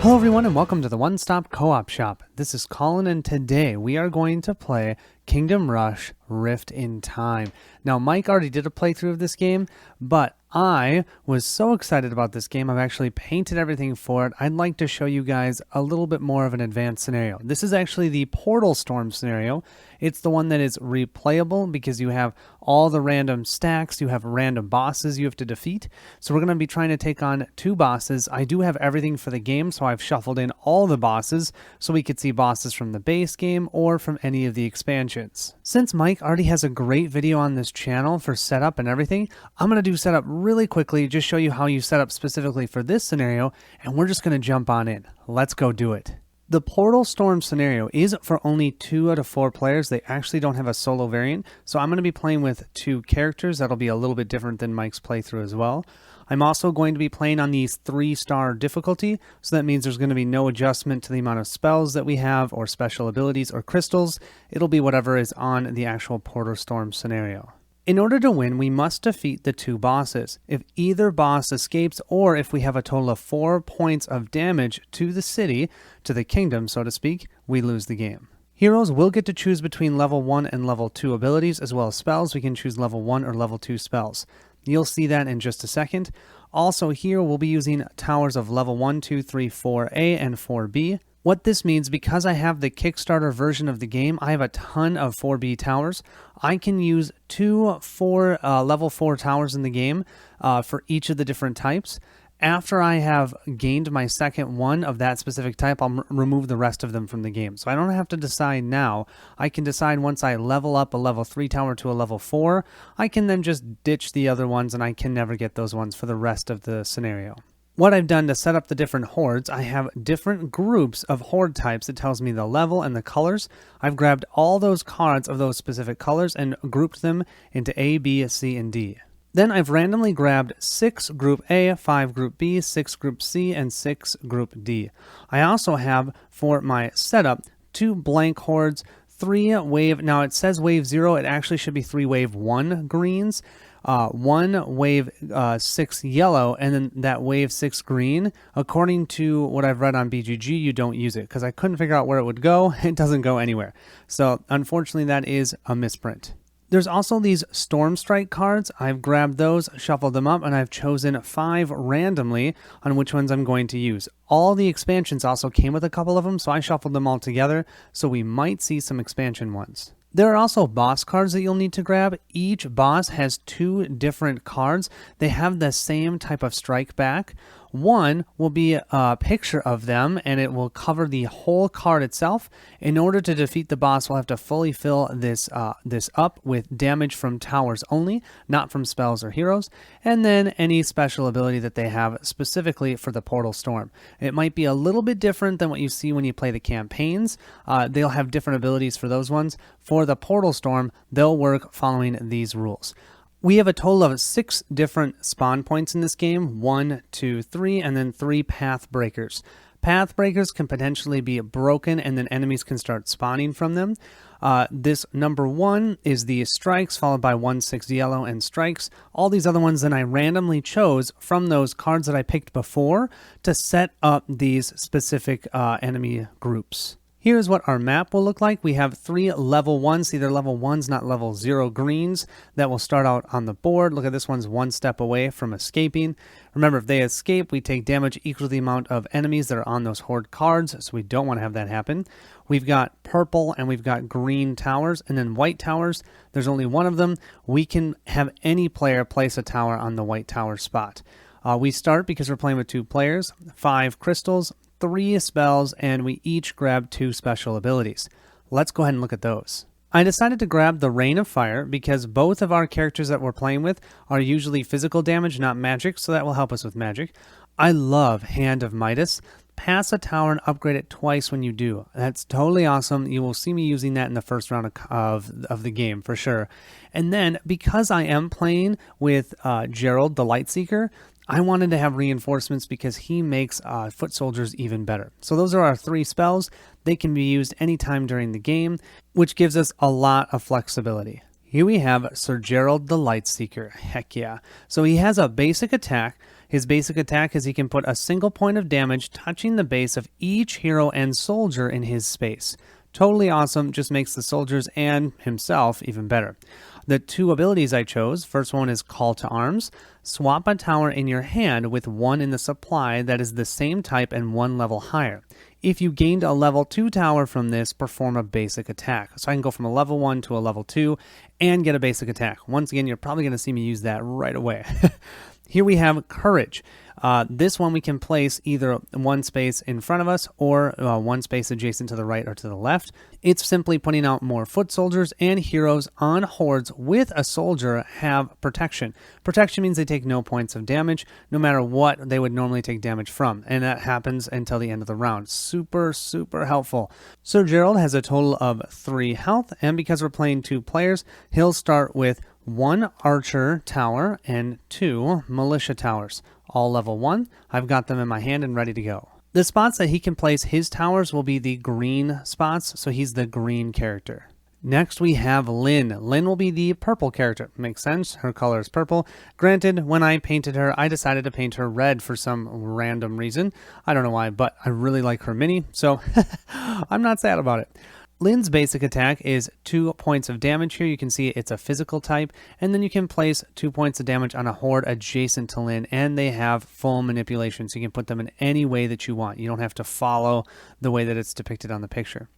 Hello everyone and welcome to the One Stop Co-op Shop. This is Colin and today we are going to play Kingdom Rush Rift in Time. Now Mike already did a playthrough of this game, but I was so excited about this game, I've actually painted everything for it. I'd like to show you guys a little bit more of an advanced scenario. This is actually the Portal Storm scenario. It's the one that is replayable because you have all the random stacks, you have random bosses you have to defeat. So we're going to be trying to take on 2 bosses. I do have everything for the game, so I've shuffled in all the bosses so we could see bosses from the base game or from any of the expansions. Since Mike already has a great video on this channel for setup and everything, I'm going to do setup really quickly, just show you how you set up specifically for this scenario, and we're just going to jump on in. Let's go do it. The Portal Storm scenario is for only 2 out of 4 players. They actually don't have a solo variant, so I'm going to be playing with 2 characters. That'll be a little bit different than Mike's playthrough as well. I'm also going to be playing on these 3-star difficulty, so that means there's going to be no adjustment to the amount of spells that we have or special abilities or crystals. It'll be whatever is on the actual Portal Storm scenario. In order to win, we must defeat the 2 bosses. If either boss escapes, or if we have a total of 4 points of damage to the city, to the kingdom, so to speak, we lose the game. Heroes will get to choose between level 1 and level 2 abilities, as well as spells. We can choose level 1 or level 2 spells. You'll see that in just a second. Also here, we'll be using towers of level 1, 2, 3, 4A, and 4B. What this means, because I have the Kickstarter version of the game, I have a ton of 4B towers. I can use 2 level 4 towers in the game for each of the different types. After I have gained my second one of that specific type, I'll remove the rest of them from the game. So I don't have to decide now. I can decide once I level up a level 3 tower to a level 4, I can then just ditch the other ones and I can never get those ones for the rest of the scenario. What I've done to set up the different hordes, I have different groups of horde types that tells me the level and the colors. I've grabbed all those cards of those specific colors and grouped them into A, B, C, and D. Then I've randomly grabbed 6 Group A, 5 Group B, 6 Group C, and 6 Group D. I also have, for my setup, 2 blank hordes, 3 wave, now it says wave 0, it actually should be 3 wave 1 greens, 1 wave 6 yellow, and then that wave 6 green. According to what I've read on BGG, you don't use it because I couldn't figure out where it would go. It doesn't go anywhere. So unfortunately that is a misprint. There's also these Storm Strike cards. I've grabbed those, shuffled them up, and I've chosen 5 randomly on which ones I'm going to use. All the expansions also came with a couple of them, so I shuffled them all together, so we might see some expansion ones. There are also boss cards that you'll need to grab. Each boss has 2 different cards. They have the same type of strike back. One will be a picture of them and it will cover the whole card itself. In order to defeat the boss, we'll have to fully fill this up with damage from towers only, not from spells or heroes, and then any special ability that they have specifically for the Portal Storm. It might be a little bit different than what you see when you play the campaigns. They'll have different abilities for those ones. For the Portal Storm, they'll work following these rules. We have a total of 6 different spawn points in this game, 1, 2, 3, and then 3 path breakers. Path breakers can potentially be broken and then enemies can start spawning from them. This number 1 is the strikes, followed by 1, 6 yellow and strikes. All these other ones then I randomly chose from those cards that I picked before to set up these specific enemy groups. Here's what our map will look like. We have 3 level 1s, either level 1s, not level 0 greens, that will start out on the board. Look at this one's 1 step away from escaping. Remember, if they escape, we take damage equal to the amount of enemies that are on those horde cards, so we don't want to have that happen. We've got purple and we've got green towers, and then white towers. There's only one of them. We can have any player place a tower on the white tower spot. We start, because we're playing with 2 players, 5 crystals, 3 spells, and we each grab 2 special abilities. Let's go ahead and look at those. I decided to grab the Rain of Fire because both of our characters that we're playing with are usually physical damage, not magic, so that will help us with magic. I love Hand of Midas. Pass a tower and upgrade it twice when you do. That's totally awesome. You will see me using that in the first round of the game for sure. And then, because I am playing with Gerald the Lightseeker, I wanted to have reinforcements because he makes foot soldiers even better. So those are our 3 spells. They can be used anytime during the game, which gives us a lot of flexibility. Here we have Sir Gerald the Lightseeker. Heck yeah. So he has a basic attack. His basic attack is he can put a single point of damage touching the base of each hero and soldier in his space. Totally awesome, just makes the soldiers and himself even better. The two abilities I chose, first one is Call to Arms. Swap a tower in your hand with one in the supply that is the same type and one level higher. If you gained a level 2 tower from this, perform a basic attack. So I can go from a level 1 to a level 2 and get a basic attack. Once again, you're probably going to see me use that right away. Here we have Courage. This one we can place either one space in front of us or one space adjacent to the right or to the left. It's simply putting out more foot soldiers, and heroes on hordes with a soldier have protection. Protection means they take no points of damage, no matter what they would normally take damage from, and that happens until the end of the round. Super, super helpful. Sir Gerald has a total of 3 health, and because we're playing 2 players, he'll start with 1 archer tower and 2 militia towers, all level 1. I've got them in my hand and ready to go. The spots that he can place his towers will be the green spots, so he's the green character. Next we have Lynn. Lynn will be the purple character. Makes sense, her color is purple. Granted, when I painted her, I decided to paint her red for some random reason. I don't know why, but I really like her mini, so I'm not sad about it. Lynn's basic attack is 2 points of damage here. You can see it's a physical type, and then you can place 2 points of damage on a horde adjacent to Lynn, and they have full manipulation, so you can put them in any way that you want. You don't have to follow the way that it's depicted on the picture.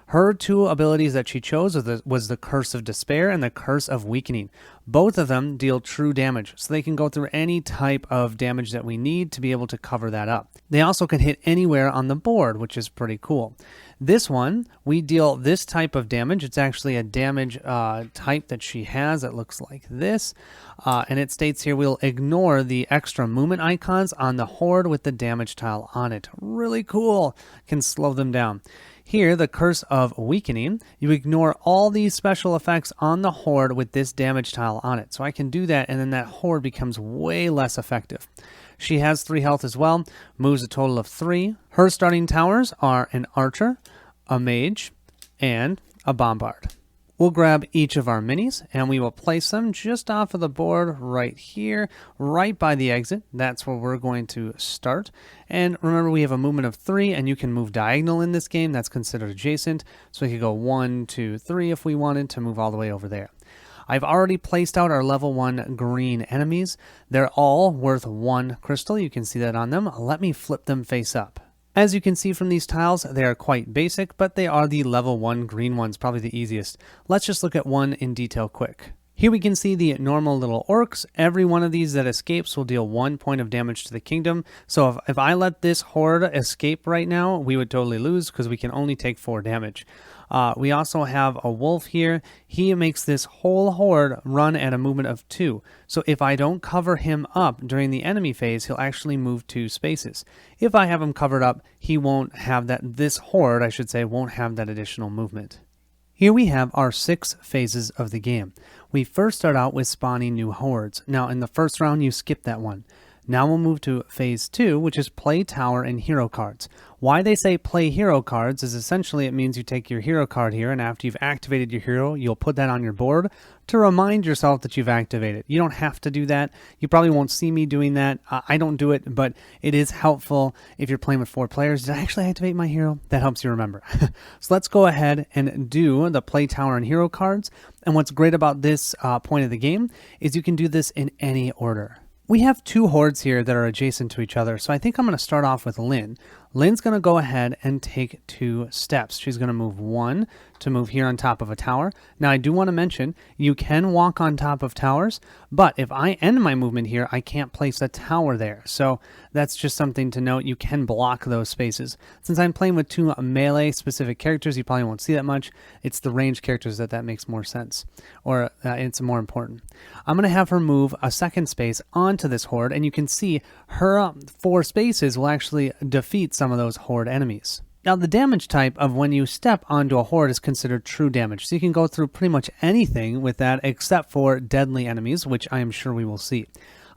Her 2 abilities that she chose was the Curse of Despair and the Curse of Weakening. Both of them deal true damage, so they can go through any type of damage that we need to be able to cover that up. They also can hit anywhere on the board, which is pretty cool. This one, we deal this type of damage. It's actually a damage type that she has that looks like this. And it states here, we'll ignore the extra movement icons on the horde with the damage tile on it. Really cool. Can slow them down. Here, the Curse of Weakening, you ignore all these special effects on the horde with this damage tile on it. So I can do that, and then that horde becomes way less effective. She has 3 health as well, moves a total of 3. Her starting towers are an archer, a mage, and a bombard. We'll grab each of our minis, and we will place them just off of the board right here, right by the exit. That's where we're going to start. And remember, we have a movement of 3, and you can move diagonal in this game. That's considered adjacent. So we could go 1, 2, 3 if we wanted to move all the way over there. I've already placed out our level 1 green enemies. They're all worth 1 crystal. You can see that on them. Let me flip them face up. As you can see from these tiles, they are quite basic, but they are the level 1 green ones, probably the easiest. Let's just look at one in detail quick. Here we can see the normal little orcs. Every one of these that escapes will deal 1 point of damage to the kingdom. So if I let this horde escape right now, we would totally lose because we can only take 4 damage. We also have a wolf here. He makes this whole horde run at a movement of 2. So if I don't cover him up during the enemy phase, he'll actually move 2 spaces. If I have him covered up, he won't have that, this horde, I should say, won't have that additional movement. Here we have our 6 phases of the game. We first start out with spawning new hordes. Now in the first round, you skip that one. Now we'll move to phase 2, which is play tower and hero cards. Why they say play hero cards is essentially it means you take your hero card here, and after you've activated your hero, you'll put that on your board to remind yourself that you've activated. You don't have to do that. You probably won't see me doing that. I don't do it, but it is helpful if you're playing with 4 players. Did I actually activate my hero? That helps you remember. So let's go ahead and do the play tower and hero cards. And what's great about this point of the game is you can do this in any order. We have 2 hordes here that are adjacent to each other, so I think I'm going to start off with Lynn. Lynn's going to go ahead and take 2 steps. She's going to move 1 to move here on top of a tower. Now, I do want to mention, you can walk on top of towers, but if I end my movement here, I can't place a tower there. So that's just something to note. You can block those spaces. Since I'm playing with 2 melee-specific characters, you probably won't see that much. It's the ranged characters that makes more sense, or it's more important. I'm going to have her move a second space onto this horde, and you can see her 4 spaces will actually defeat some of those horde enemies. Now, the damage type of when you step onto a horde is considered true damage, so you can go through pretty much anything with that except for deadly enemies, which I am sure we will see.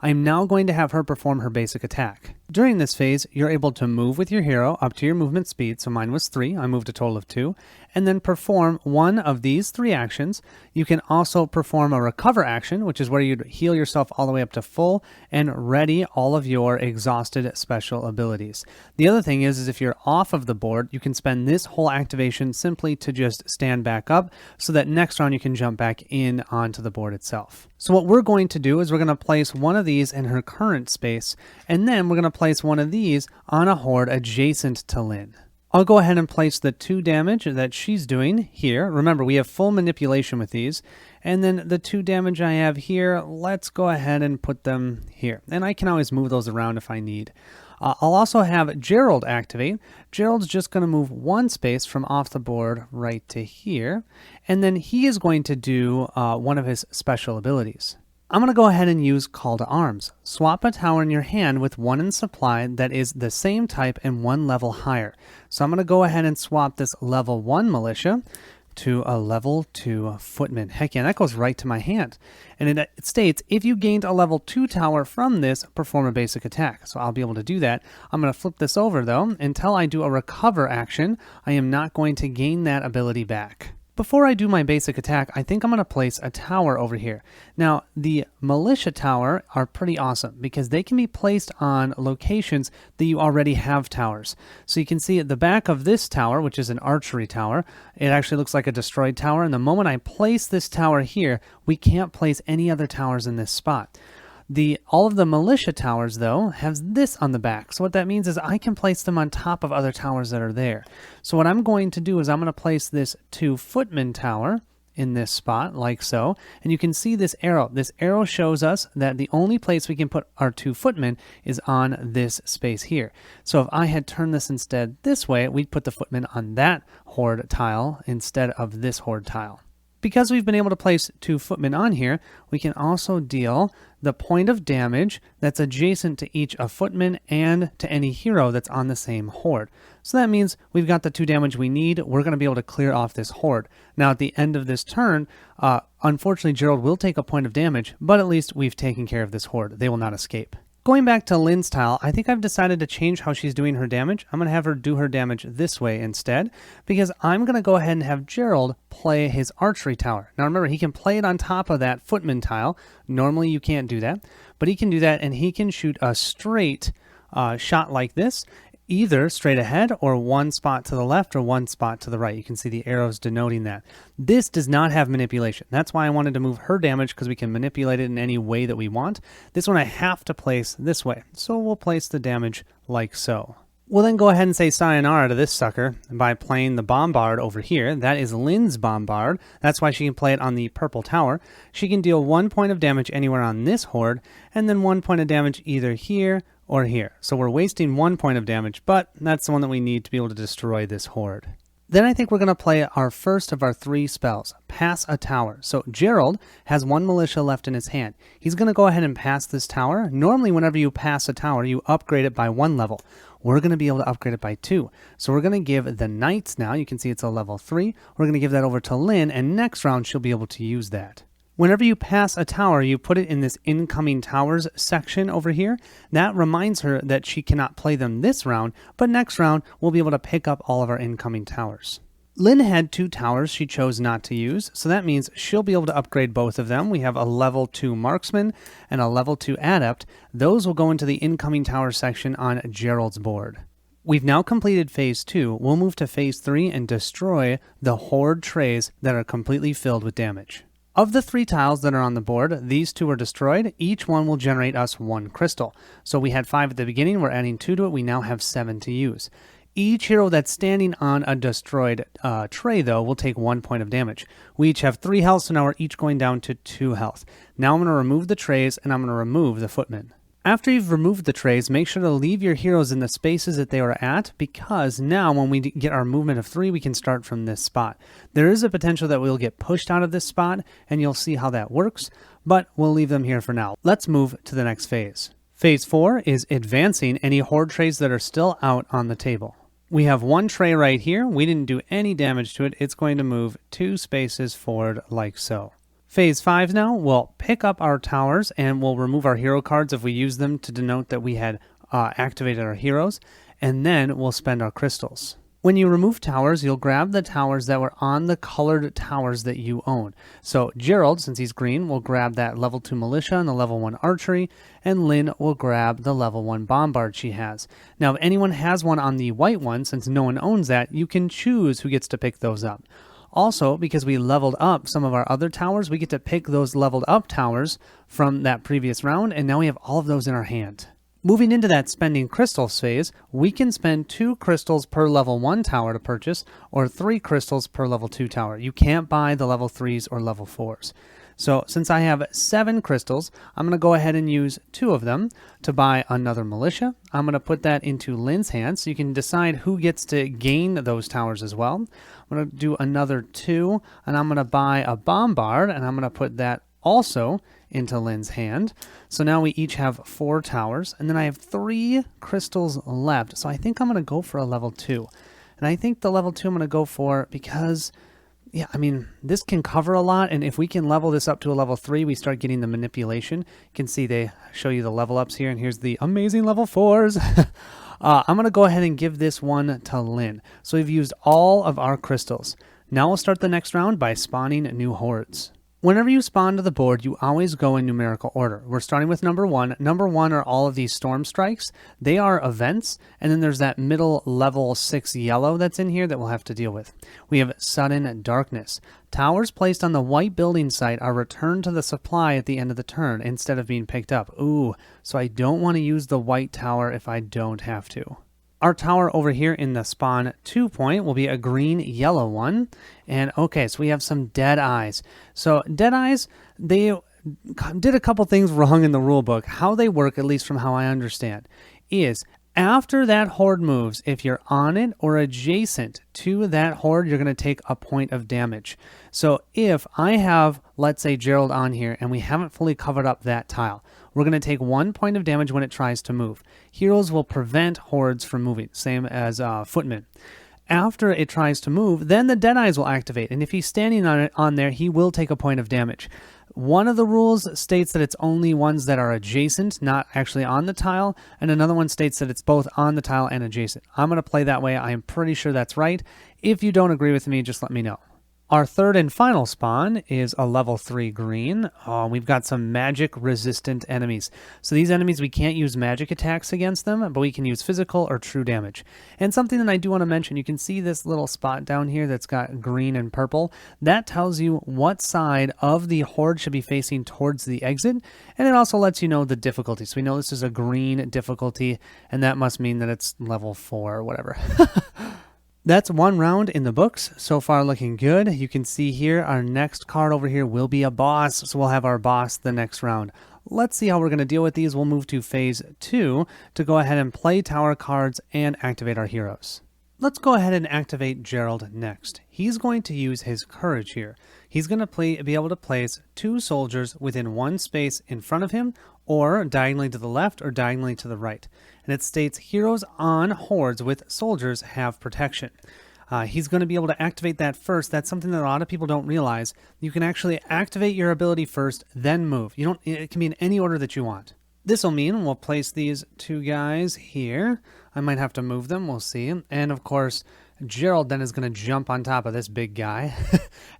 I am now going to have her perform her basic attack. During this phase, you're able to move with your hero up to your movement speed, so mine was 3, I moved a total of 2, and then perform one of these 3 actions. You can also perform a recover action, which is where you'd heal yourself all the way up to full and ready all of your exhausted special abilities. The other thing is if you're off of the board, you can spend this whole activation simply to just stand back up so that next round you can jump back in onto the board itself. So what we're going to do is we're going to place one of these in her current space, and then we're going to place one of these on a horde adjacent to Lynn. I'll go ahead and place the 2 damage that she's doing here. Remember, we have full manipulation with these. And then the 2 damage I have here, let's go ahead and put them here. And I can always move those around if I need. I'll also have Gerald activate. Gerald's just going to move 1 space from off the board right to here. And then he is going to do one of his special abilities. I'm going to go ahead and use Call to Arms. Swap a tower in your hand with 1 in supply that is the same type and 1 level higher. So I'm going to go ahead and swap this level 1 militia to a level 2 footman. Heck yeah, that goes right to my hand. And it states, if you gained a level 2 tower from this, perform a basic attack. So I'll be able to do that. I'm going to flip this over though. Until I do a recover action, I am not going to gain that ability back. Before I do my basic attack, I think I'm going to place a tower over here. Now, the militia tower are pretty awesome because they can be placed on locations that you already have towers. So you can see at the back of this tower, which is an archery tower, it actually looks like a destroyed tower. And the moment I place this tower here, we can't place any other towers in this spot. All of the militia towers, though, have this on the back. So what that means is I can place them on top of other towers that are there. So what I'm going to do is I'm going to place this 2 footman tower in this spot, like so. And you can see this arrow. This arrow shows us that the only place we can put our 2 footmen is on this space here. So if I had turned this instead this way, we'd put the footmen on that horde tile instead of this horde tile. Because we've been able to place 2 footmen on here, we can also deal the point of damage that's adjacent to each a footman and to any hero that's on the same horde. So that means we've got the 2 damage we need. We're going to be able to clear off this horde. Now at the end of this turn, unfortunately Gerald will take a point of damage, but at least we've taken care of this horde. They will not escape. Going back to Lynn's tile, I think I've decided to change how she's doing her damage. I'm going to have her do her damage this way instead, because I'm going to go ahead and have Gerald play his archery tower. Now remember, he can play it on top of that footman tile. Normally you can't do that, but he can do that, and he can shoot a straight shot like this, either straight ahead or 1 spot to the left or 1 spot to the right. You can see the arrows denoting that. This does not have manipulation. That's why I wanted to move her damage, because we can manipulate it in any way that we want. This one I have to place this way. So we'll place the damage like so. We'll then go ahead and say sayonara to this sucker by playing the bombard over here. That is Lynn's bombard. That's why she can play it on the purple tower. She can deal 1 point of damage anywhere on this horde, and then 1 point of damage either here or here. So we're wasting 1 point of damage, but that's the one that we need to be able to destroy this horde. Then I think we're going to play our first of our 3 spells, Pass a Tower. So Gerald has 1 militia left in his hand. He's going to go ahead and pass this tower. Normally, whenever you pass a tower, you upgrade it by 1 level. We're going to be able to upgrade it by 2. So we're going to give the knights now, you can see it's a level 3. We're going to give that over to Lynn, and next round she'll be able to use that. Whenever you pass a tower, you put it in this incoming towers section over here. That reminds her that she cannot play them this round, but next round we'll be able to pick up all of our incoming towers. Lynn had 2 towers she chose not to use, so that means she'll be able to upgrade both of them. We have a level 2 marksman and a level 2 adept. Those will go into the incoming tower section on Gerald's board. We've now completed phase 2. We'll move to phase 3 and destroy the horde trays that are completely filled with damage. Of the 3 tiles that are on the board, these 2 are destroyed. Each one will generate us 1 crystal. So we had 5 at the beginning, we're adding 2 to it, we now have 7 to use. Each hero that's standing on a destroyed tray, though, will take 1 point of damage. We each have 3 health, so now we're each going down to 2 health. Now I'm going to remove the trays, and I'm going to remove the footmen. After you've removed the trays, make sure to leave your heroes in the spaces that they were at, because now when we get our movement of 3, we can start from this spot. There is a potential that we'll get pushed out of this spot, and you'll see how that works, but we'll leave them here for now. Let's move to the next phase. Phase 4 is advancing any horde trays that are still out on the table. We have 1 tray right here. We didn't do any damage to it. It's going to move 2 spaces forward like so. Phase 5 now, we'll pick up our towers and we'll remove our hero cards if we use them to denote that we had activated our heroes, and then we'll spend our crystals. When you remove towers, you'll grab the towers that were on the colored towers that you own. So Gerald, since he's green, will grab that level 2 militia and the level 1 archery, and Lynn will grab the level 1 bombard she has. Now, if anyone has one on the white one, since no one owns that, you can choose who gets to pick those up. Also, because we leveled up some of our other towers, we get to pick those leveled up towers from that previous round, and now we have all of those in our hand. Moving into that spending crystals phase, we can spend 2 crystals per level 1 tower to purchase, or 3 crystals per level 2 tower. You can't buy the level 3s or level 4s. So since I have 7 crystals, I'm going to go ahead and use 2 of them to buy another militia. I'm going to put that into Lynn's hands, so you can decide who gets to gain those towers as well. I'm going to do another 2, and I'm going to buy a bombard, and I'm going to put that also into Lynn's hand. So now we each have 4 towers, and then I have 3 crystals left. So I think I'm going to go for a level 2. And I think the level 2 I'm going to go for because, yeah, I mean, this can cover a lot, and if we can level this up to a level 3, we start getting the manipulation. You can see they show you the level ups here, and here's the amazing level 4s. I'm going to go ahead and give this one to Lynn. So we've used all of our crystals. Now we'll start the next round by spawning new hordes. Whenever you spawn to the board, you always go in numerical order. We're starting with number 1. Number 1 are all of these storm strikes. They are events, and then there's that middle level 6 yellow that's in here that we'll have to deal with. We have sudden darkness. Towers placed on the white building site are returned to the supply at the end of the turn instead of being picked up. Ooh, so I don't want to use the white tower if I don't have to. Our tower over here in the spawn 2 point will be a green-yellow one. And okay, so we have some dead eyes. So dead eyes, they did a couple things wrong in the rule book. How they work, at least from how I understand, is after that horde moves, if you're on it or adjacent to that horde, you're going to take a point of damage. So if I have, let's say, Gerald on here and we haven't fully covered up that tile, we're going to take 1 point of damage when it tries to move. Heroes will prevent hordes from moving, same as footmen. After it tries to move, then the Deadeyes will activate, and if he's standing on there, he will take a point of damage. One of the rules states that it's only ones that are adjacent, not actually on the tile, and another one states that it's both on the tile and adjacent. I'm going to play that way. I am pretty sure that's right. If you don't agree with me, just let me know. Our third and final spawn is a level 3 green. We've got some magic resistant enemies. So these enemies, we can't use magic attacks against them, but we can use physical or true damage. And something that I do want to mention, you can see this little spot down here that's got green and purple. That tells you what side of the horde should be facing towards the exit. And it also lets you know the difficulty. So we know this is a green difficulty, and that must mean that it's level 4 or whatever. That's one round in the books. So far looking good. You can see here our next card over here will be a boss. So we'll have our boss the next round. Let's see how we're going to deal with these. We'll move to phase 2 to go ahead and play tower cards and activate our heroes. Let's go ahead and activate Gerald next. He's going to use his courage here. He's going to be able to place 2 soldiers within 1 space in front of him, or diagonally to the left or diagonally to the right. And it states heroes on hordes with soldiers have protection. He's going to be able to activate that first. That's something that a lot of people don't realize. You can actually activate your ability first, then move. It can be in any order that you want. This will mean we'll place these 2 guys here. I might have to move them, we'll see. And of course, Gerald then is going to jump on top of this big guy.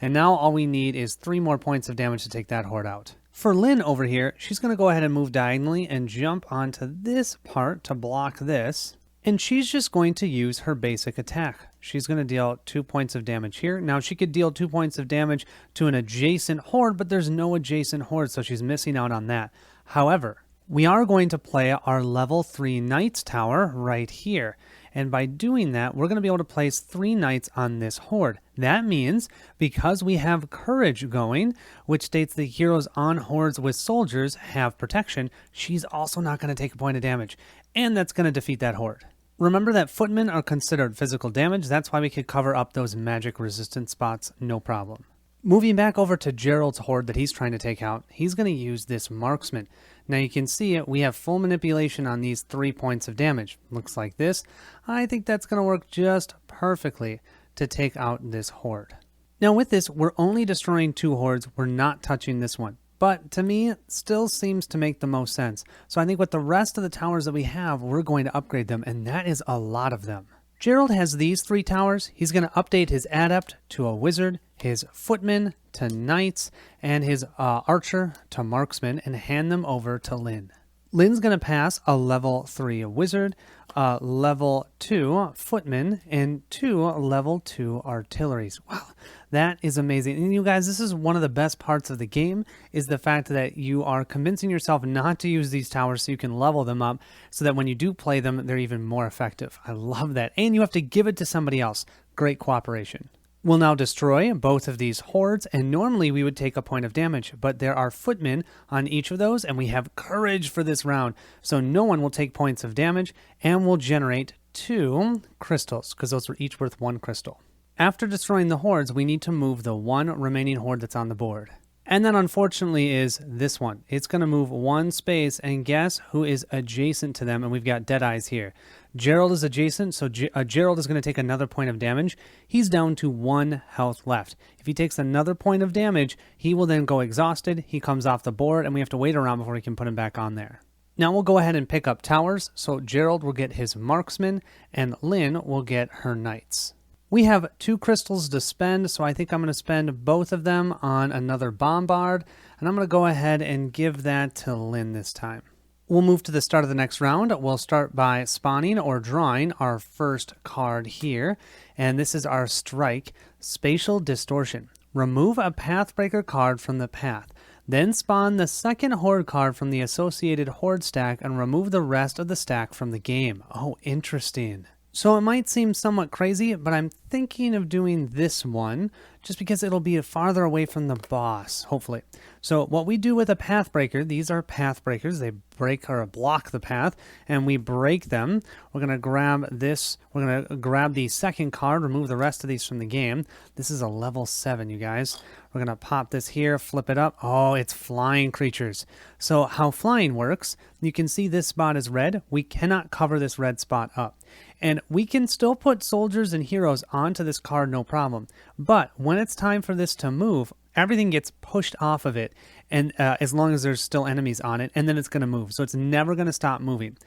And now all we need is 3 more points of damage to take that horde out. For Lynn over here, she's going to go ahead and move diagonally and jump onto this part to block this. And she's just going to use her basic attack. She's going to deal 2 points of damage here. Now, she could deal 2 points of damage to an adjacent horde, but there's no adjacent horde, so she's missing out on that. However, we are going to play our level 3 Knights tower right here. And by doing that, we're going to be able to place 3 knights on this horde. That means, because we have courage going, which states the heroes on hordes with soldiers have protection, she's also not going to take a point of damage. And that's going to defeat that horde. Remember that footmen are considered physical damage. That's why we could cover up those magic resistant spots, no problem. Moving back over to Gerald's horde that he's trying to take out, he's going to use this marksman. Now you can see it, we have full manipulation on these 3 points of damage. Looks like this. I think that's going to work just perfectly to take out this horde. Now with this, we're only destroying 2 hordes, we're not touching this one. but to me, it still seems to make the most sense. So I think with the rest of the towers that we have, we're going to upgrade them, and that is a lot of them. Gerald has these 3 towers. He's going to update his adept to a wizard, his footman to knights, and his archer to marksman, and hand them over to Lynn. Lynn's going to pass a level 3 wizard, level 2 footman, and 2 level 2 artilleries. Wow, that is amazing. And you guys, this is one of the best parts of the game, is the fact that you are convincing yourself not to use these towers so you can level them up so that when you do play them, they're even more effective. I love that. And you have to give it to somebody else. Great cooperation. We'll now destroy both of these hordes, and normally we would take a point of damage, but there are footmen on each of those, and we have courage for this round, so no one will take points of damage, and we'll generate 2 crystals, because those are each worth 1 crystal. After destroying the hordes, we need to move the 1 remaining horde that's on the board. And then unfortunately is this one. It's going to move 1 space, and guess who is adjacent to them? And we've got Deadeyes here. Gerald is adjacent, so Gerald is going to take another point of damage. He's down to 1 health left. If he takes another point of damage, he will then go exhausted. He comes off the board, and we have to wait around before we can put him back on there. Now we'll go ahead and pick up towers. So Gerald will get his marksman, and Lynn will get her knights. We have 2 crystals to spend, so I think I'm going to spend both of them on another bombard, and I'm going to go ahead and give that to Lynn this time. We'll move to the start of the next round. We'll start by spawning or drawing our first card here, and this is our strike, Spatial Distortion. Remove a Pathbreaker card from the path. Then spawn the second horde card from the associated horde stack and remove the rest of the stack from the game. Oh, interesting. So it might seem somewhat crazy, but I'm thinking of doing this one just because it'll be farther away from the boss, hopefully. So what we do with a path breaker, these are path breakers. They break or block the path, and we break them. We're going to grab this. We're going to grab the second card, remove the rest of these from the game. This is a level 7, you guys. We're going to pop this here, flip it up. Oh, it's flying creatures. So how flying works, you can see this spot is red. We cannot cover this red spot up. And we can still put soldiers and heroes onto this card, no problem. But when it's time for this to move, everything gets pushed off of it, and as long as there's still enemies on it, and then it's going to move. So it's never going to stop moving.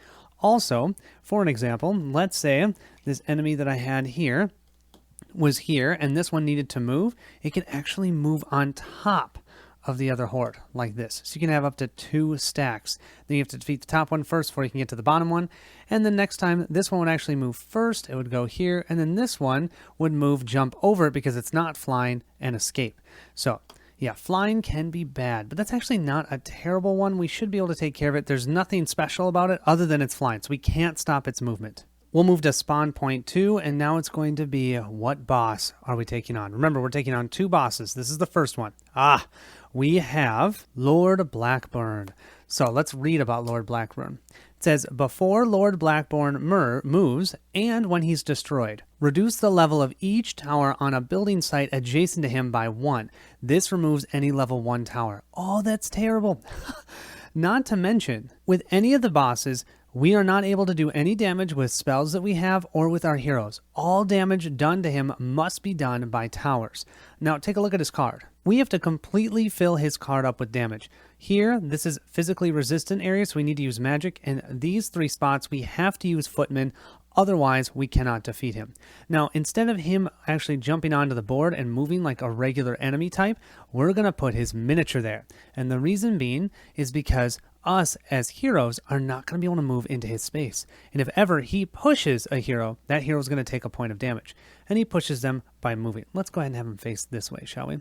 Also, for an example, let's say this enemy that I had here was here, and this one needed to move. It can actually move on top of the other horde like this. So you can have up to 2 stacks. Then you have to defeat the top one first before you can get to the bottom one. And then next time, this one would actually move first. It would go here. And then this one would move, jump over it because it's not flying, and escape. So yeah, flying can be bad, but that's actually not a terrible one. We should be able to take care of it. There's nothing special about it other than it's flying, so we can't stop its movement. We'll move to spawn point 2, and now it's going to be what boss are we taking on? Remember, we're taking on 2 bosses. This is the first one. We have Lord Blackburn. So let's read about Lord Blackburn. It says, before Lord Blackburn moves and when he's destroyed, reduce the level of each tower on a building site adjacent to him by 1. This removes any level 1 tower. Oh, that's terrible. Not to mention, with any of the bosses, we are not able to do any damage with spells that we have or with our heroes. All damage done to him must be done by towers. Now take a look at his card. We have to completely fill his card up with damage. Here, this is physically resistant area, so we need to use magic, and these 3 spots we have to use footmen, otherwise we cannot defeat him. Now, instead of him actually jumping onto the board and moving like a regular enemy type, we're going to put his miniature there. And the reason being is because us as heroes are not going to be able to move into his space. And if ever he pushes a hero, that hero is going to take a point of damage. And he pushes them by moving. Let's go ahead and have him face this way, shall we?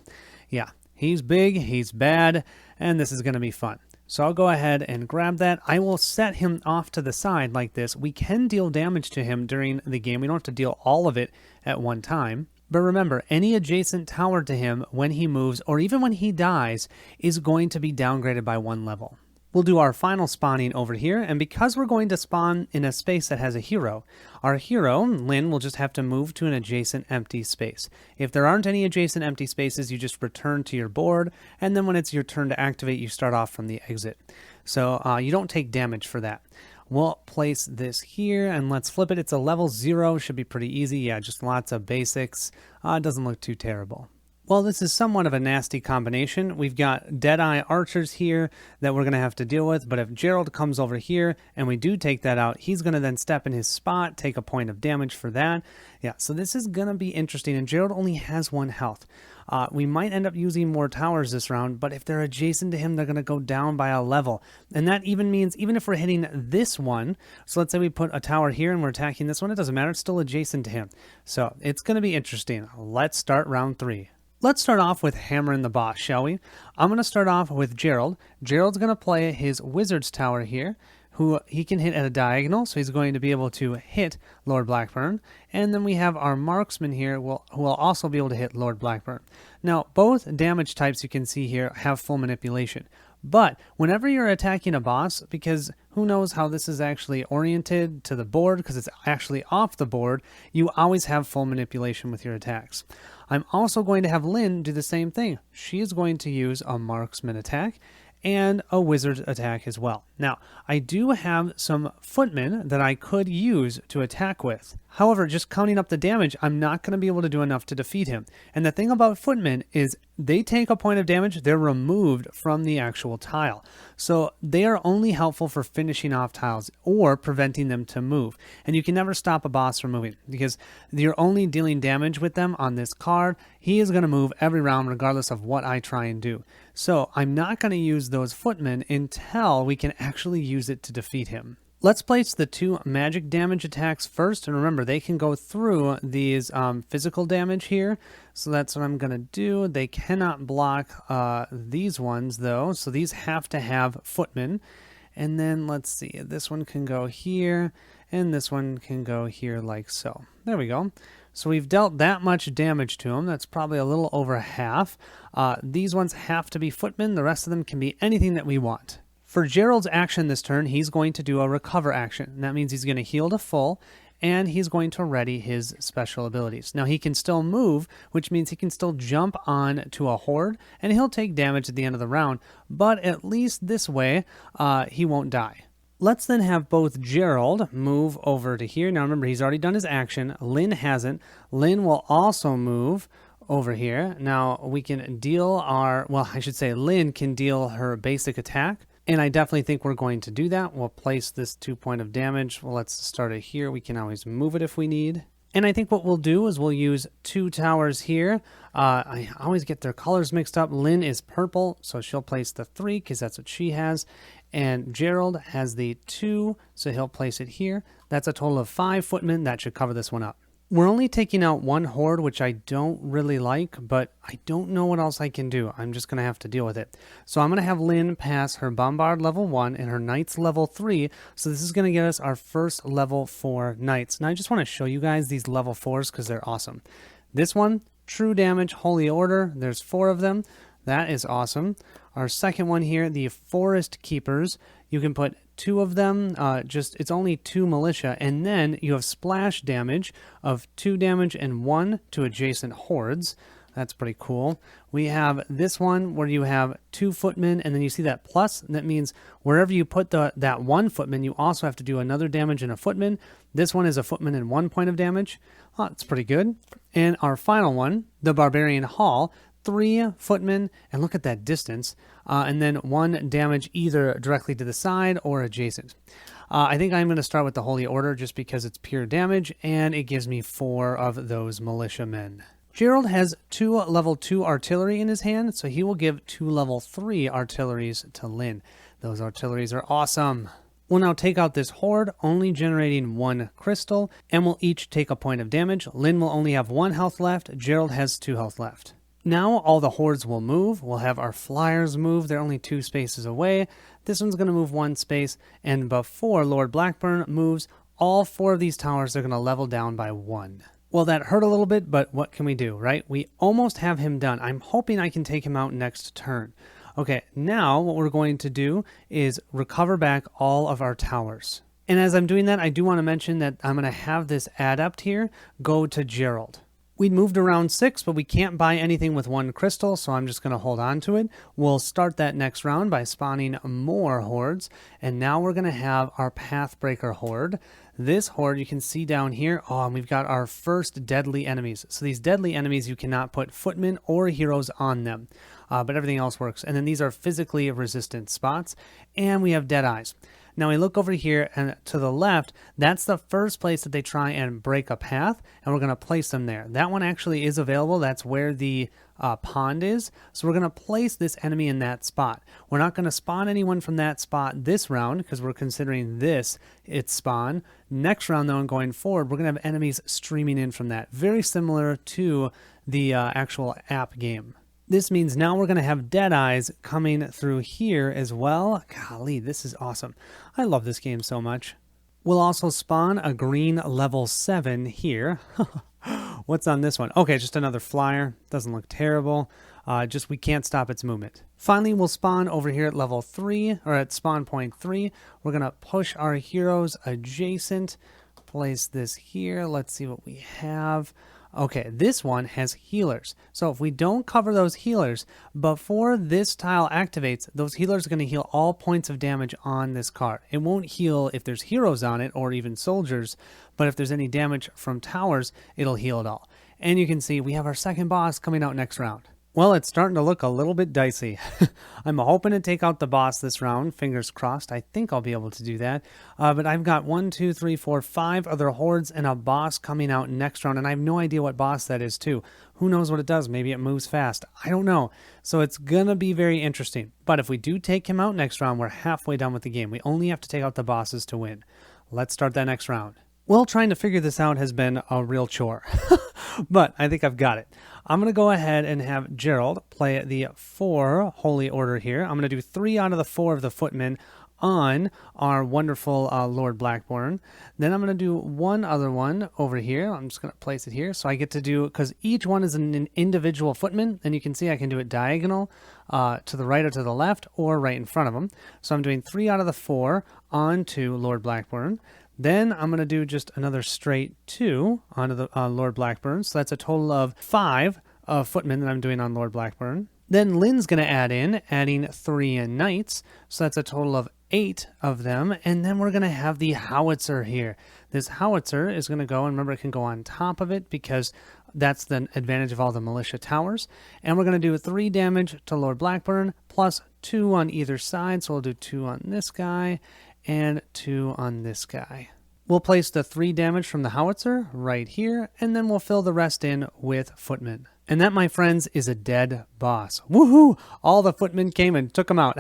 Yeah, he's big, he's bad, and this is going to be fun. So I'll go ahead and grab that. I will set him off to the side like this. We can deal damage to him during the game. We don't have to deal all of it at one time. But remember, any adjacent tower to him when he moves, or even when he dies, is going to be downgraded by 1 level. We'll do our final spawning over here, and because we're going to spawn in a space that has a hero, our hero, Lynn, will just have to move to an adjacent empty space. If there aren't any adjacent empty spaces, you just return to your board, and then when it's your turn to activate, you start off from the exit. So you don't take damage for that. We'll place this here, and let's flip it. It's a level 0, should be pretty easy. Yeah, just lots of basics. It doesn't look too terrible. Well, this is somewhat of a nasty combination. We've got Deadeye archers here that we're going to have to deal with, but if Gerald comes over here and we do take that out, he's going to then step in his spot, take a point of damage for that. Yeah, so this is going to be interesting, and Gerald only has 1 health. We might end up using more towers this round, but if they're adjacent to him, they're going to go down by a level. And that even means, even if we're hitting this one, so let's say we put a tower here and we're attacking this one, it doesn't matter, it's still adjacent to him. So it's going to be interesting. Let's start round 3. Let's start off with hammering the boss, shall we? I'm going to start off with Gerald. Gerald's going to play his Wizard's Tower here, who he can hit at a diagonal, so he's going to be able to hit Lord Blackburn. And then we have our Marksman here, who will also be able to hit Lord Blackburn. Now, both damage types you can see here have full manipulation. But whenever you're attacking a boss, because who knows how this is actually oriented to the board, because it's actually off the board, you always have full manipulation with your attacks. I'm also going to have Lynn do the same thing. She is going to use a marksman attack and a wizard attack as well. Now, I do have some footmen that I could use to attack with. However, just counting up the damage, I'm not going to be able to do enough to defeat him. And the thing about footmen is they take a point of damage, they're removed from the actual tile. So they are only helpful for finishing off tiles or preventing them to move. And you can never stop a boss from moving because you're only dealing damage with them on this card. He is going to move every round regardless of what I try and do. So I'm not going to use those footmen until we can actually use it to defeat him. Let's place the 2 magic damage attacks first, and remember they can go through these physical damage here, so that's what I'm going to do. They cannot block these ones though, so these have to have footmen. And then let's see, this one can go here, and this one can go here like so. There we go. So we've dealt that much damage to him. That's probably a little over half. These ones have to be footmen. The rest of them can be anything that we want. For Gerald's action this turn, he's going to do a recover action. And that means he's going to heal to full, and he's going to ready his special abilities. Now he can still move, which means he can still jump on to a horde, and he'll take damage at the end of the round, but at least this way, he won't die. Let's then have both Gerald move over to here. Now remember, he's already done his action. Lynn hasn't. Lynn will also move over here. Now we can deal our, well, I should say Lynn can deal her basic attack. And I definitely think we're going to do that. We'll place this 2 point of damage. Well, let's start it here. We can always move it if we need. And I think what we'll do is we'll use 2 towers here. I always get their colors mixed up. Lynn is purple, so she'll place the 3 because that's what she has. And Gerald has the 2, so he'll place it here. That's a total of 5 footmen. That should cover this one up. We're only taking out 1 horde, which I don't really like, but I don't know what else I can do. I'm just going to have to deal with it. So I'm going to have Lynn pass her Bombard level 1 and her Knights level 3. So this is going to get us our first level 4 Knights. Now I just want to show you guys these level 4s because they're awesome. This one, True Damage, Holy Order. There's 4 of them. That is awesome. Our second one here, the Forest Keepers. You can put 2 of them, it's only 2 militia, and then you have splash damage of 2 damage and 1 to adjacent hordes. That's pretty cool. We have this one where you have 2 footmen, and then you see that plus. That means wherever you put that 1 footman, you also have to do another damage and a footman. This one is a footman and 1 point of damage. Oh, that's pretty good. And our final one, the Barbarian Hall, 3 footmen, and look at that distance, and then 1 damage either directly to the side or adjacent. I think I'm going to start with the Holy Order just because it's pure damage, and it gives me 4 of those militiamen. Gerald has 2 level 2 artillery in his hand, so he will give 2 level 3 artilleries to Lynn. Those artilleries are awesome. We'll now take out this horde, only generating 1 crystal, and we'll each take a point of damage. Lynn will only have 1 health left. Gerald has 2 health left. Now all the hordes will move. We'll have our flyers move. They're only 2 spaces away. This one's going to move 1 space. And before Lord Blackburn moves, all 4 of these towers are going to level down by 1. Well, that hurt a little bit, but what can we do, right? We almost have him done. I'm hoping I can take him out next turn. Okay, now what we're going to do is recover back all of our towers. And as I'm doing that, I do want to mention that I'm going to have this adept here go to Gerald. We'd moved around 6, but we can't buy anything with 1 crystal, so I'm just going to hold on to it. We'll start that next round by spawning more hordes, and now we're going to have our Pathbreaker horde. This horde you can see down here. Oh, and we've got our first deadly enemies. So these deadly enemies, you cannot put footmen or heroes on them, but everything else works. And then these are physically resistant spots, and we have dead eyes. Now we look over here and to the left, that's the first place that they try and break a path, and we're going to place them there. That one actually is available. That's where the pond is. So we're going to place this enemy in that spot. We're not going to spawn anyone from that spot this round because we're considering this its spawn. Next round though, and going forward, we're going to have enemies streaming in from that. Very similar to the actual app game. This means now we're going to have dead eyes coming through here as well. Golly, this is awesome. I love this game so much. We'll also spawn a green level 7 here. What's on this one? Okay, just another flyer. Doesn't look terrible. Just we can't stop its movement. Finally, we'll spawn over here at level 3, or at spawn point 3. We're going to push our heroes adjacent. Place this here. Let's see what we have. Okay, this one has healers. So if we don't cover those healers, before this tile activates, those healers are going to heal all points of damage on this card. It won't heal if there's heroes on it or even soldiers, but if there's any damage from towers, it'll heal it all. And you can see we have our second boss coming out next round. Well, it's starting to look a little bit dicey. I'm hoping to take out the boss this round. Fingers crossed. I think I'll be able to do that. But I've got 1, 2, 3, 4, 5 other hordes and a boss coming out next round. And I have no idea what boss that is, too. Who knows what it does? Maybe it moves fast. I don't know. So it's going to be very interesting. But if we do take him out next round, we're halfway done with the game. We only have to take out the bosses to win. Let's start that next round. Well, trying to figure this out has been a real chore. But I think I've got it. I'm going to go ahead and have Gerald play the 4 Holy Order here. I'm going to do 3 out of the 4 of the footmen on our wonderful Lord Blackburn. Then I'm going to do one other one over here. I'm just going to place it here. So I get to do, because each one is an individual footman, and you can see I can do it diagonal to the right or to the left or right in front of them. So I'm doing 3 out of the 4 onto Lord Blackburn. Then I'm going to do just another straight 2 onto the Lord Blackburn. So that's a total of 5 footmen that I'm doing on Lord Blackburn. Then Lynn's going to adding 3 knights. So that's a total of 8 of them. And then we're going to have the howitzer here. This howitzer is going to go, and remember it can go on top of it because that's the advantage of all the militia towers. And we're going to do 3 damage to Lord Blackburn plus 2 on either side. So we'll do 2 on this guy and 2 on this guy. We'll place the 3 damage from the howitzer right here, and then we'll fill the rest in with footmen. And that, my friends, is a dead boss. Woohoo! All the footmen came and took him out.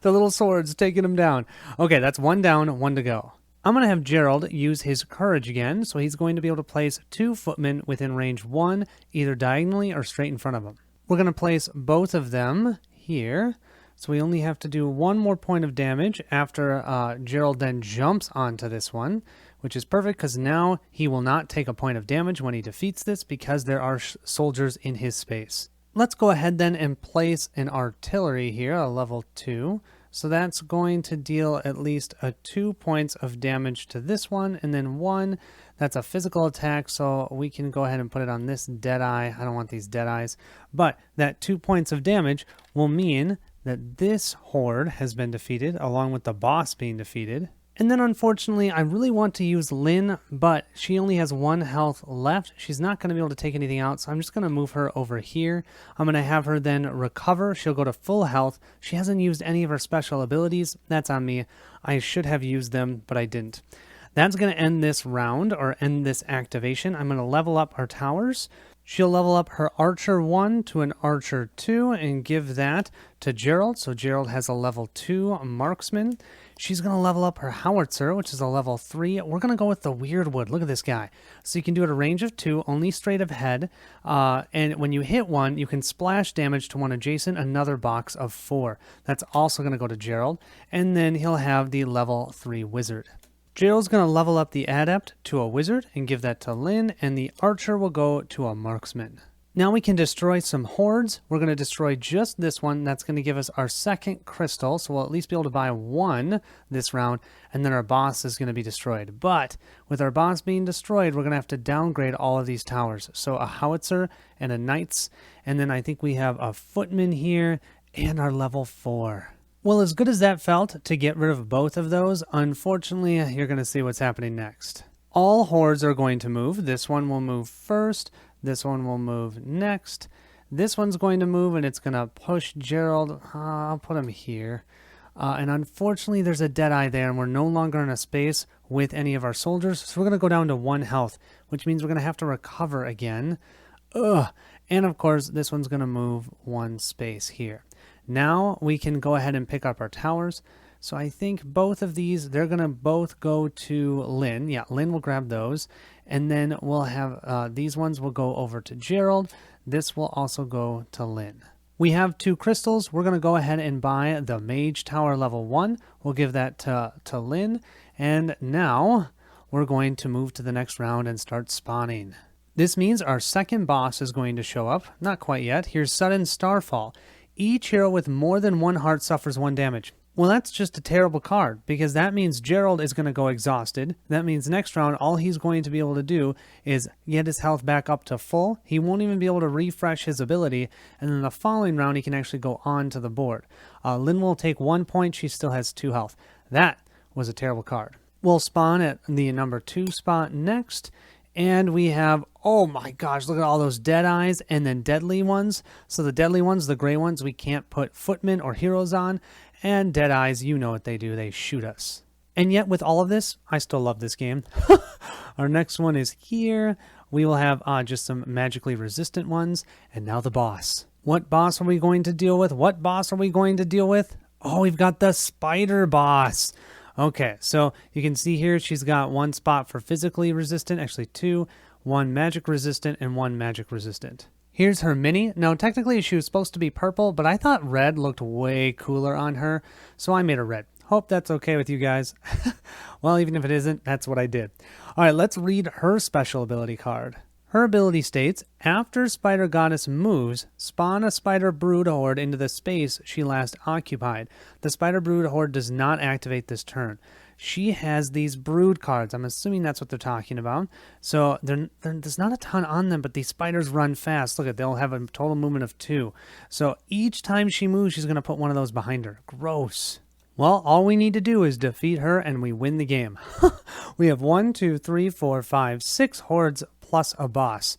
The little swords taking him down. Okay, that's 1 down, 1 to go. I'm going to have Gerald use his courage again, so he's going to be able to place 2 footmen within range 1, either diagonally or straight in front of him. We're going to place both of them here. So we only have to do 1 more point of damage after Gerald then jumps onto this one, which is perfect because now he will not take a point of damage when he defeats this because there are soldiers in his space. Let's go ahead then and place an artillery here, a level 2. So that's going to deal at least 2 points of damage to this one, and then 1, that's a physical attack, so we can go ahead and put it on this dead eye. I don't want these dead eyes, but that 2 points of damage will mean that this horde has been defeated, along with the boss being defeated. And then unfortunately, I really want to use Lynn, but she only has 1 health left. She's not going to be able to take anything out, so I'm just going to move her over here. I'm going to have her then recover. She'll go to full health. She hasn't used any of her special abilities. That's on me. I should have used them, but I didn't. That's going to end this round, or end this activation. I'm going to level up our towers. She'll level up her Archer 1 to an Archer 2 and give that to Gerald. So Gerald has a level 2 marksman. She's going to level up her Howitzer, which is a level 3. We're going to go with the Weird Wood. Look at this guy. So you can do it at a range of 2, only straight ahead. And when you hit one, you can splash damage to one adjacent, another box of 4. That's also going to go to Gerald. And then he'll have the level 3 Wizard. Gerald's going to level up the Adept to a Wizard and give that to Lynn, and the Archer will go to a Marksman. Now we can destroy some hordes. We're going to destroy just this one. That's going to give us our 2nd crystal, so we'll at least be able to buy 1 this round, and then our boss is going to be destroyed. But with our boss being destroyed, we're going to have to downgrade all of these towers. So a Howitzer and a Knights, and then I think we have a Footman here and our level 4. Well, as good as that felt to get rid of both of those, unfortunately, you're going to see what's happening next. All hordes are going to move. This one will move first. This one will move next. This one's going to move, and it's going to push Gerald. I'll put him here. And unfortunately, there's a Deadeye there, and we're no longer in a space with any of our soldiers. So we're going to go down to 1 health, which means we're going to have to recover again. Ugh. And of course, this one's going to move 1 space here. Now we can go ahead and pick up our towers. So I think both of these, they're going to both go to Lynn. Yeah, Lynn will grab those. And then we'll have these ones will go over to Gerald. This will also go to Lynn. We have 2 crystals. We're going to go ahead and buy the Mage Tower level 1. We'll give that to Lynn. And now we're going to move to the next round and start spawning. This means our second boss is going to show up. Not quite yet. Here's Sudden Starfall. Each hero with more than 1 heart suffers 1 damage. Well, that's just a terrible card, because that means Gerald is going to go exhausted. That means next round, all he's going to be able to do is get his health back up to full. He won't even be able to refresh his ability, and then the following round, he can actually go on to the board. Lynn will take 1 point. She still has 2 health. That was a terrible card. We'll spawn at the number 2 spot next. And we have, oh my gosh, look at all those dead eyes and then deadly ones. So the deadly ones, the gray ones, we can't put footmen or heroes on. And dead eyes, you know what they do. They shoot us. And yet with all of this, I still love this game. Our next one is here. We will have just some magically resistant ones. And now the boss. What boss are we going to deal with? What boss are we going to deal with? Oh, we've got the spider boss. Okay, so you can see here she's got 1 spot for physically resistant, actually 2, 1 magic resistant, and 1 magic resistant. Here's her mini. Now, technically she was supposed to be purple, but I thought red looked way cooler on her, so I made her red. Hope that's okay with you guys. Well, even if it isn't, that's what I did. All right, let's read her special ability card. Her ability states, after Spider Goddess moves, spawn a Spider Brood Horde into the space she last occupied. The Spider Brood Horde does not activate this turn. She has these Brood cards. I'm assuming that's what they're talking about. So there's not a ton on them, but these spiders run fast. Look at, they'll have a total movement of 2. So each time she moves, she's going to put one of those behind her. Gross. Well, all we need to do is defeat her and we win the game. We have 1, 2, 3, 4, 5, 6 hordes plus a boss.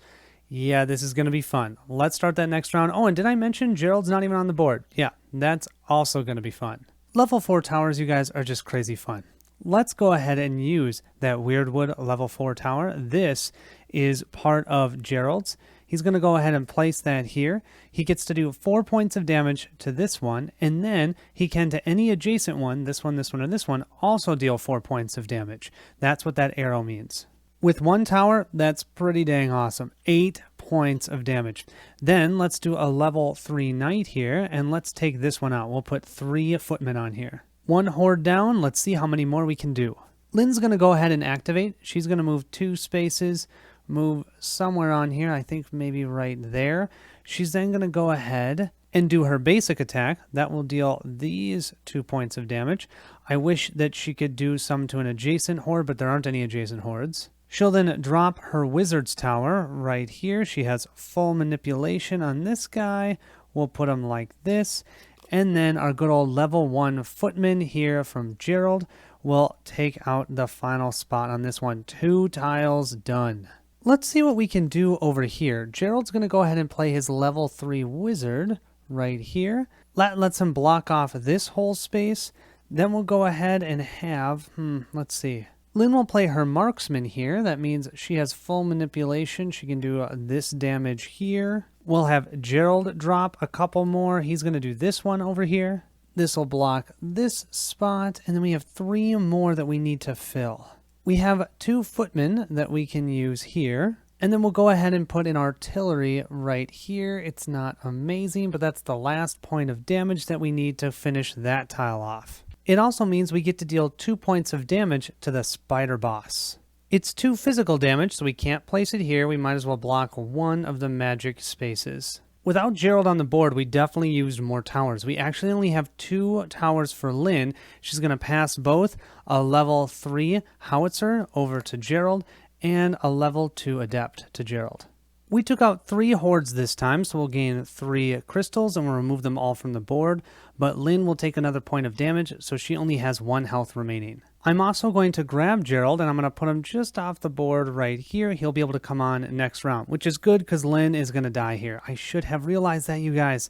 Yeah, this is going to be fun. Let's start that next round. Oh, and did I mention Gerald's not even on the board? Yeah, that's also going to be fun. Level 4 towers, you guys, are just crazy fun. Let's go ahead and use that Weirdwood level 4 tower. This is part of Gerald's. He's going to go ahead and place that here. He gets to do 4 points of damage to this one, and then he can to any adjacent one, this one, or this one, also deal 4 points of damage. That's what that arrow means. With 1 tower, that's pretty dang awesome. 8 points of damage. Then let's do a level 3 knight here, and let's take this one out. We'll put 3 footmen on here. 1 horde down. Let's see how many more we can do. Lynn's going to go ahead and activate. She's going to move 2 spaces, move somewhere on here. I think maybe right there. She's then going to go ahead and do her basic attack. That will deal these 2 points of damage. I wish that she could do some to an adjacent horde, but there aren't any adjacent hordes. She'll then drop her wizard's tower right here. She has full manipulation on this guy. We'll put him like this. And then our good old level 1 footman here from Gerald will take out the final spot on this one. 2 tiles done. Let's see what we can do over here. Gerald's going to go ahead and play his level 3 wizard right here. Let's him block off this whole space. Then we'll go ahead and have, let's see. Lynn will play her marksman here. That means she has full manipulation. She can do this damage here. We'll have Gerald drop a couple more. He's going to do this one over here. This will block this spot. And then we have 3 more that we need to fill. We have 2 footmen that we can use here. And then we'll go ahead and put an artillery right here. It's not amazing, but that's the last point of damage that we need to finish that tile off. It also means we get to deal 2 points of damage to the spider boss. It's 2 physical damage, so we can't place it here. We might as well block 1 of the magic spaces. Without Gerald on the board, we definitely used more towers. We actually only have 2 towers for Lynn. She's going to pass both a level 3 howitzer over to Gerald and a level 2 adept to Gerald. We took out 3 hordes this time, so we'll gain 3 crystals and we'll remove them all from the board, but Lynn will take another point of damage, so she only has 1 health remaining. I'm also going to grab Gerald and I'm going to put him just off the board right here. He'll be able to come on next round, which is good because Lynn is going to die here. I should have realized that, you guys.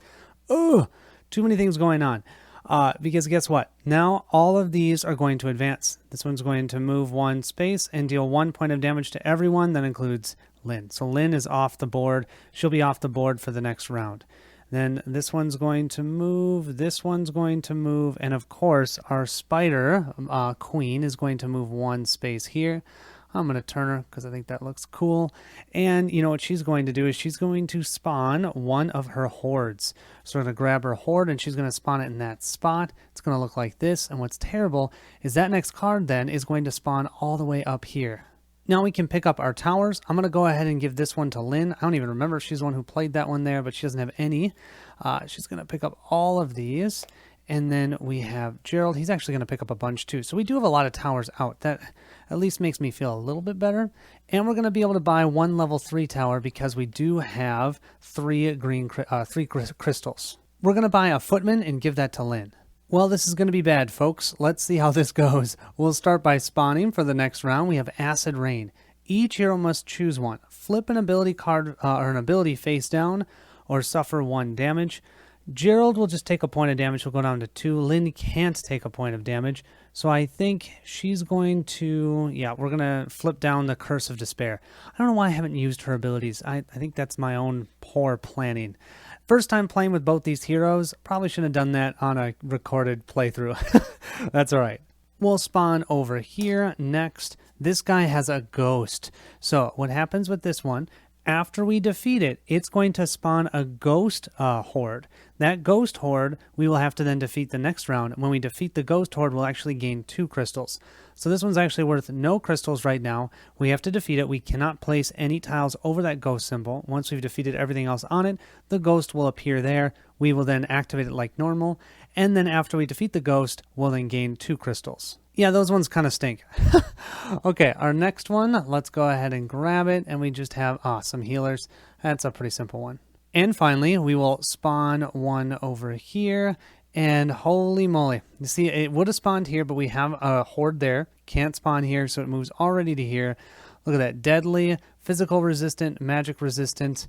Ugh, too many things going on. Because guess what? Now all of these are going to advance. This one's going to move 1 space and deal 1 point of damage to everyone. That includes Lynn. So Lynn is off the board. She'll be off the board for the next round. Then this one's going to move, this one's going to move, and of course our spider queen is going to move 1 space here. I'm going to turn her because I think that looks cool. And you know what she's going to do is she's going to spawn 1 of her hordes. So we're going to grab her horde and she's going to spawn it in that spot. It's going to look like this. And what's terrible is that next card then is going to spawn all the way up here. Now we can pick up our towers. I'm going to go ahead and give this one to Lynn. I don't even remember if she's the one who played that one there, but she doesn't have any. She's going to pick up all of these. And then we have Gerald. He's actually going to pick up a bunch too. So we do have a lot of towers out. That at least makes me feel a little bit better. And we're going to be able to buy 1 level 3 tower because we do have 3 crystals. We're going to buy a footman and give that to Lynn. Well, this is going to be bad, folks. Let's see how this goes. We'll start by spawning for the next round. We have Acid Rain. Each hero must choose one. Flip an ability card or an ability face down or suffer 1 damage. Gerald will just take a point of damage. He'll go down to 2. Lynn can't take a point of damage. So I think she's going to... Yeah, we're going to flip down the Curse of Despair. I don't know why I haven't used her abilities. I think that's my own poor planning. First time playing with both these heroes. Probably shouldn't have done that on a recorded playthrough. That's all right. We'll spawn over here next. This guy has a ghost. So what happens with this one, after we defeat it, it's going to spawn a ghost horde. That ghost horde, we will have to then defeat the next round. When we defeat the ghost horde, we'll actually gain 2 crystals. So this one's actually worth no crystals right now. We have to defeat it. We cannot place any tiles over that ghost symbol. Once we've defeated everything else on it, the ghost will appear there. We will then activate it like normal. And then after we defeat the ghost, we'll then gain 2 crystals. Yeah, those ones kind of stink. Okay, our next one, let's go ahead and grab it. And we just have some healers. That's a pretty simple one. And finally, we will spawn 1 over here. And holy moly. You see, it would have spawned here, but we have a horde there. Can't spawn here, so it moves already to here. Look at that. Deadly, physical resistant, magic resistant.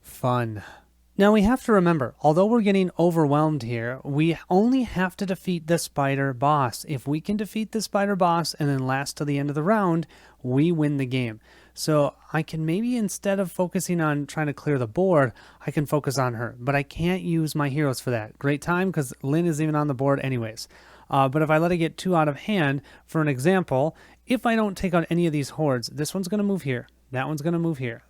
Fun. Now we have to remember, although we're getting overwhelmed here, we only have to defeat the spider boss. If we can defeat the spider boss and then last to the end of the round, we win the game. So I can maybe, instead of focusing on trying to clear the board, I can focus on her. But I can't use my heroes for that. Great time, because Lynn is even on the board anyways. But if I let it get too out of hand, for an example, if I don't take out any of these hordes, this one's going to move here. That one's going to move here.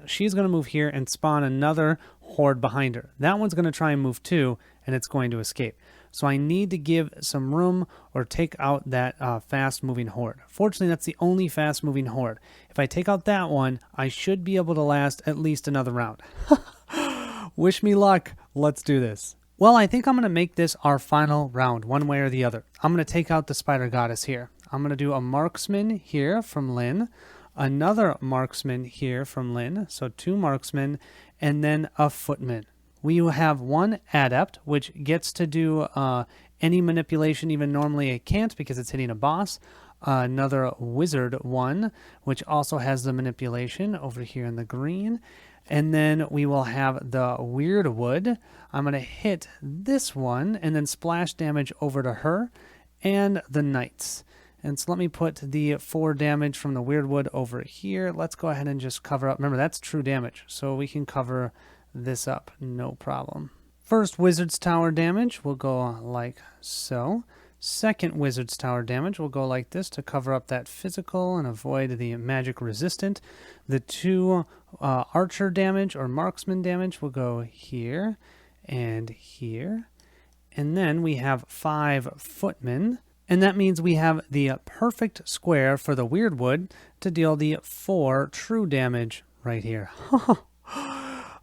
She's going to move here and spawn another horde behind her. That one's going to try and move too, and it's going to escape. So I need to give some room or take out that fast-moving horde. Fortunately, that's the only fast-moving horde. If I take out that one, I should be able to last at least another round. Wish me luck. Let's do this. Well, I think I'm going to make this our final round, one way or the other. I'm going to take out the Spider Goddess here. I'm going to do a marksman here from Lynn. Another marksman here from Lynn, so 2 marksmen, and then a footman. We have 1 adept, which gets to do any manipulation even normally it can't because it's hitting a boss. Another wizard 1, which also has the manipulation over here in the green. And then we will have the weird wood. I'm going to hit this one and then splash damage over to her and the knights. And so let me put the 4 damage from the weird wood over here. Let's go ahead and just cover up. Remember, that's true damage, so we can cover this up, no problem. First wizard's tower damage will go like so. Second wizard's tower damage will go like this to cover up that physical and avoid the magic resistant. The 2 archer damage or marksman damage will go here and here. And then we have 5 footmen. And that means we have the perfect square for the weird wood to deal the 4 true damage right here.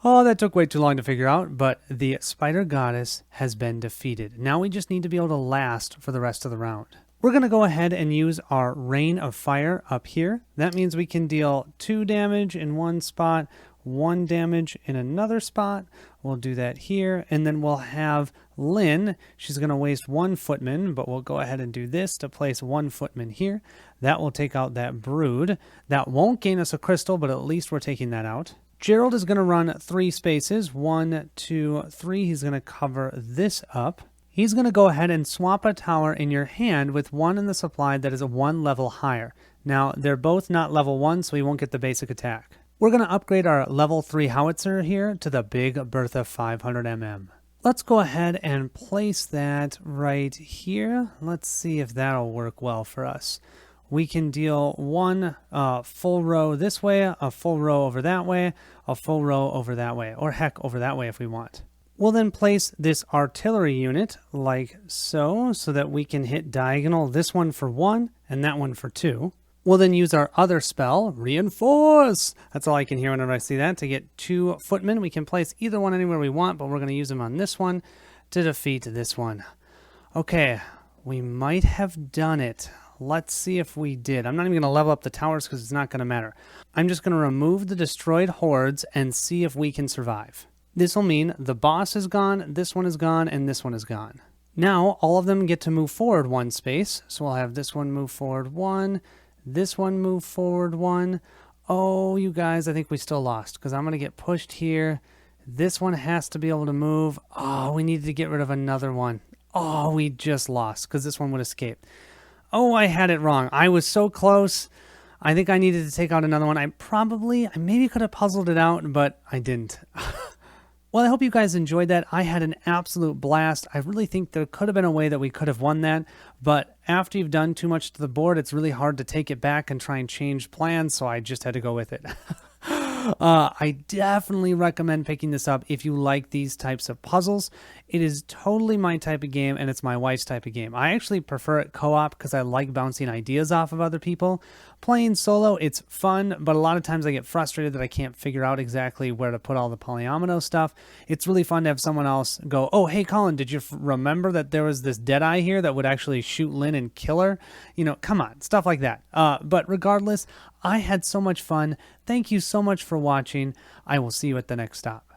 Oh, that took way too long to figure out, but the Spider Goddess has been defeated. Now we just need to be able to last for the rest of the round. We're going to go ahead and use our Rain of Fire up here. That means we can deal 2 damage in one spot, 1 damage in another spot. We'll do that here. And then we'll have Lynn. She's going to waste 1 footman, but we'll go ahead and do this to place 1 footman here. That will take out that brood. That won't gain us a crystal, but at least we're taking that out. Gerald is going to run 3 spaces. 1, 2, 3. He's going to cover this up. He's going to go ahead and swap a tower in your hand with 1 in the supply that is a 1 level higher. Now, they're both not level 1, so he won't get the basic attack. We're going to upgrade our level 3 howitzer here to the Big Bertha 500mm. Let's go ahead and place that right here. Let's see if that'll work well for us. We can deal 1 full row this way, a full row over that way, a full row over that way, or heck, over that way if we want. We'll then place this artillery unit like so that we can hit diagonal, this one for 1 and that one for 2. We'll then use our other spell, Reinforce. That's all I can hear whenever I see that. To get 2 footmen, we can place either one anywhere we want, but we're going to use them on this one to defeat this one. Okay, we might have done it. Let's see if we did. I'm not even going to level up the towers because it's not going to matter. I'm just going to remove the destroyed hordes and see if we can survive. This will mean the boss is gone, this one is gone, and this one is gone. Now, all of them get to move forward 1 space. So we'll have this one move forward 1, this one move forward 1. Oh, you guys, I think we still lost because I'm going to get pushed here. This one has to be able to move. Oh, we needed to get rid of another one. Oh, we just lost because this one would escape. Oh, I had it wrong. I was so close. I think I needed to take out another one. I maybe could have puzzled it out, but I didn't. Well, I hope you guys enjoyed that. I had an absolute blast. I really think there could have been a way that we could have won that, but after you've done too much to the board, it's really hard to take it back and try and change plans, so I just had to go with it. I definitely recommend picking this up if you like these types of puzzles. It is totally my type of game, and it's my wife's type of game. I actually prefer it co-op because I like bouncing ideas off of other people. Playing solo, it's fun, but a lot of times I get frustrated that I can't figure out exactly where to put all the polyomino stuff. It's really fun to have someone else go, oh, hey, Colin, did you remember that there was this Deadeye here that would actually shoot Lynn and kill her? You know, come on, stuff like that. But regardless, I had so much fun. Thank you so much for watching. I will see you at the next stop.